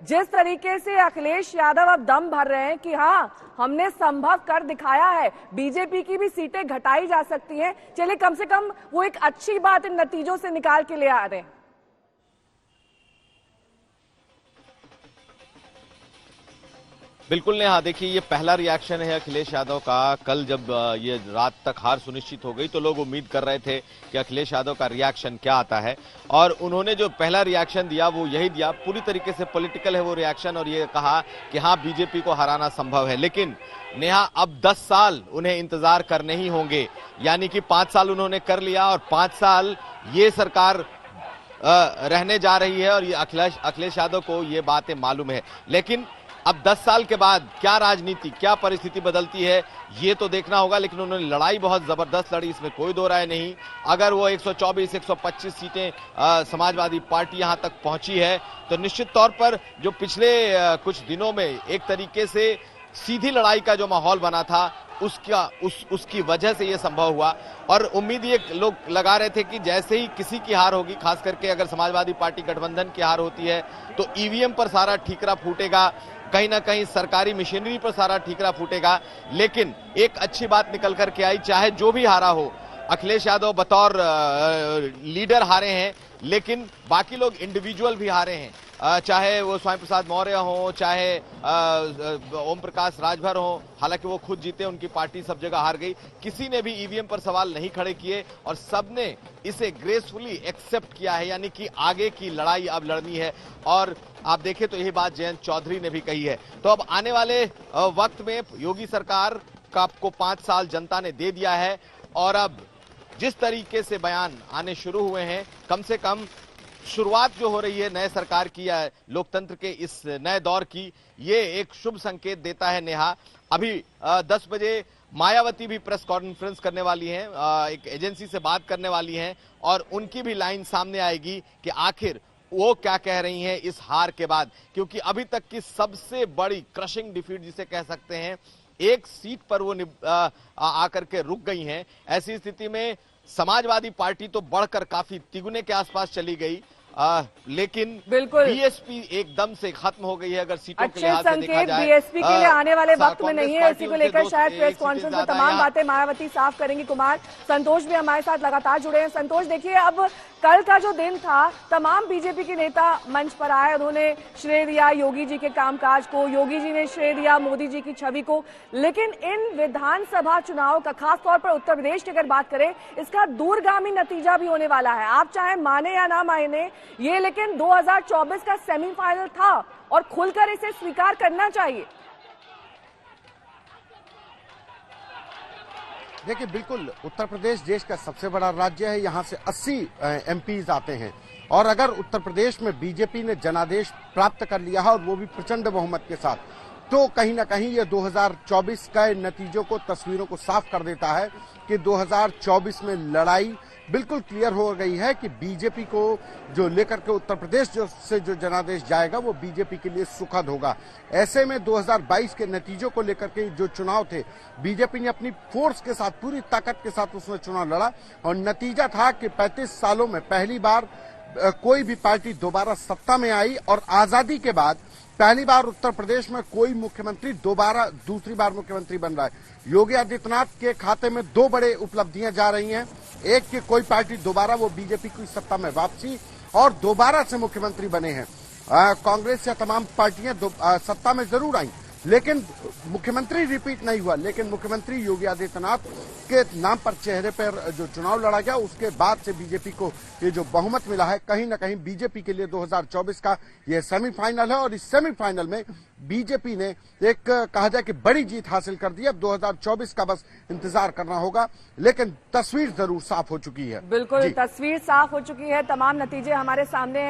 जिस तरीके से अखिलेश यादव अब दम भर रहे हैं कि हाँ हमने संभव कर दिखाया है, बीजेपी की भी सीटें घटाई जा सकती हैं, चलिए कम से कम वो एक अच्छी बात इन नतीजों से निकाल के ले आ रहे हैं। बिल्कुल नेहा, देखिए ये पहला रिएक्शन है अखिलेश यादव का। कल जब ये रात तक हार सुनिश्चित हो गई तो लोग उम्मीद कर रहे थे कि अखिलेश यादव का रिएक्शन क्या आता है, और उन्होंने जो पहला रिएक्शन दिया वो यही दिया, पूरी तरीके से पॉलिटिकल है वो रिएक्शन, और ये कहा कि हाँ बीजेपी को हराना संभव है। लेकिन नेहा अब 10 साल उन्हें इंतजार करने ही होंगे, यानी कि 5 साल उन्होंने कर लिया और 5 साल ये सरकार रहने जा रही है, और ये अखिलेश यादव को ये बातें मालूम है। लेकिन अब 10 साल के बाद क्या राजनीति, क्या परिस्थिति बदलती है ये तो देखना होगा। लेकिन उन्होंने लड़ाई बहुत जबरदस्त लड़ी, इसमें कोई दो राय नहीं। अगर वो 124 125 सीटें समाजवादी पार्टी यहां तक पहुंची है तो निश्चित तौर पर जो पिछले कुछ दिनों में एक तरीके से सीधी लड़ाई का जो माहौल बना था उसकी वजह से यह संभव हुआ। और उम्मीद ये लोग लगा रहे थे कि जैसे ही किसी की हार होगी, खास करके अगर समाजवादी पार्टी गठबंधन की हार होती है तो ईवीएम पर सारा ठीकरा फूटेगा, कहीं ना कहीं सरकारी मशीनरी पर सारा ठीकरा फूटेगा। लेकिन एक अच्छी बात निकल करके आई, चाहे जो भी हारा हो, अखिलेश यादव बतौर लीडर हारे हैं, लेकिन बाकी लोग इंडिविजुअल भी हारे हैं, चाहे वो स्वामी प्रसाद मौर्य हो, चाहे ओम प्रकाश राजभर हो। हालांकि वो खुद जीते, उनकी पार्टी सब जगह हार गई, किसी ने भी ईवीएम पर सवाल नहीं खड़े किए और सबने इसे ग्रेसफुली एक्सेप्ट किया है, यानी कि आगे की लड़ाई अब लड़नी है। और आप देखें तो यही बात जयंत चौधरी ने भी कही है। तो अब आने वाले वक्त में योगी सरकार का आपको 5 साल जनता ने दे दिया है, और अब जिस तरीके से बयान आने शुरू हुए हैं, कम से कम शुरुआत जो हो रही है नए सरकार की या लोकतंत्र के इस नए दौर की, ये एक शुभ संकेत देता है। नेहा, अभी 10 बजे मायावती भी प्रेस कॉन्फ्रेंस करने वाली हैं, एक एजेंसी से बात करने वाली हैं, और उनकी भी लाइन सामने आएगी कि आखिर वो क्या कह रही हैं इस हार के बाद। क्योंकि अभी तक की सबसे बड़ी क्रशिंग डिफीट जिसे कह सकते हैं, एक सीट पर वो आकर के रुक गई हैं। ऐसी स्थिति में समाजवादी पार्टी तो बढ़कर काफी तिगुने के आसपास चली गई, लेकिन बीएसपी एकदम से खत्म हो गई है। अगर सीटों के लिहाज से देखा जाए, बीएसपी के लिए आने वाले वक्त में नहीं है, इसी को लेकर शायद प्रेस कॉन्फ्रेंस में तमाम बातें मायावती साफ करेंगी। कुमार संतोष भी हमारे साथ लगातार जुड़े हैं। संतोष, देखिए अब कल का जो दिन था, तमाम बीजेपी के नेता मंच पर आए, उन्होंने श्रेय दिया योगी जी के कामकाज को, योगी जी ने श्रेय दिया मोदी जी की छवि को। लेकिन इन विधानसभा चुनाव का, खासतौर पर उत्तर प्रदेश की अगर बात करें, इसका दूरगामी नतीजा भी होने वाला है। आप चाहे माने या ना माने ये, लेकिन 2024 का सेमीफाइनल था और खुलकर इसे स्वीकार करना चाहिए। देखिए, बिल्कुल उत्तर प्रदेश देश का सबसे बड़ा राज्य है, यहाँ से 80 एमपीज आते हैं, और अगर उत्तर प्रदेश में बीजेपी ने जनादेश प्राप्त कर लिया है और वो भी प्रचंड बहुमत के साथ, तो कहीं ना कहीं ये 2024 के नतीजों को, तस्वीरों को साफ कर देता है कि 2024 में लड़ाई बिल्कुल क्लियर हो गई है कि बीजेपी को जो लेकर के उत्तर प्रदेश से जो जनादेश जाएगा वो बीजेपी के लिए सुखद होगा। ऐसे में 2022 के नतीजों को लेकर के जो चुनाव थे, बीजेपी ने अपनी फोर्स के साथ, पूरी ताकत के साथ उसमें चुनाव लड़ा, और नतीजा था कि 35 सालों में पहली बार कोई भी पार्टी दोबारा सत्ता में आई, और आजादी के बाद पहली बार उत्तर प्रदेश में कोई मुख्यमंत्री दूसरी बार मुख्यमंत्री बन रहा है। योगी आदित्यनाथ के खाते में 2 बड़े उपलब्धियां जा रही हैं, एक कि कोई पार्टी दोबारा, वो बीजेपी की सत्ता में वापसी, और दोबारा से मुख्यमंत्री बने हैं। कांग्रेस या तमाम पार्टियां सत्ता में जरूर आई, लेकिन मुख्यमंत्री रिपीट नहीं हुआ। लेकिन मुख्यमंत्री योगी आदित्यनाथ के नाम पर चेहरे पर जो चुनाव लड़ा गया, उसके बाद से बीजेपी को ये जो बहुमत मिला है, कहीं ना कहीं बीजेपी के लिए 2024 का ये सेमीफाइनल है, और इस सेमीफाइनल में बीजेपी ने एक, कहा जाए कि बड़ी जीत हासिल कर दी। अब 2024 का बस इंतजार करना होगा, लेकिन तस्वीर जरूर साफ हो चुकी है। बिल्कुल, तस्वीर साफ हो चुकी है, तमाम नतीजे हमारे सामने हैं।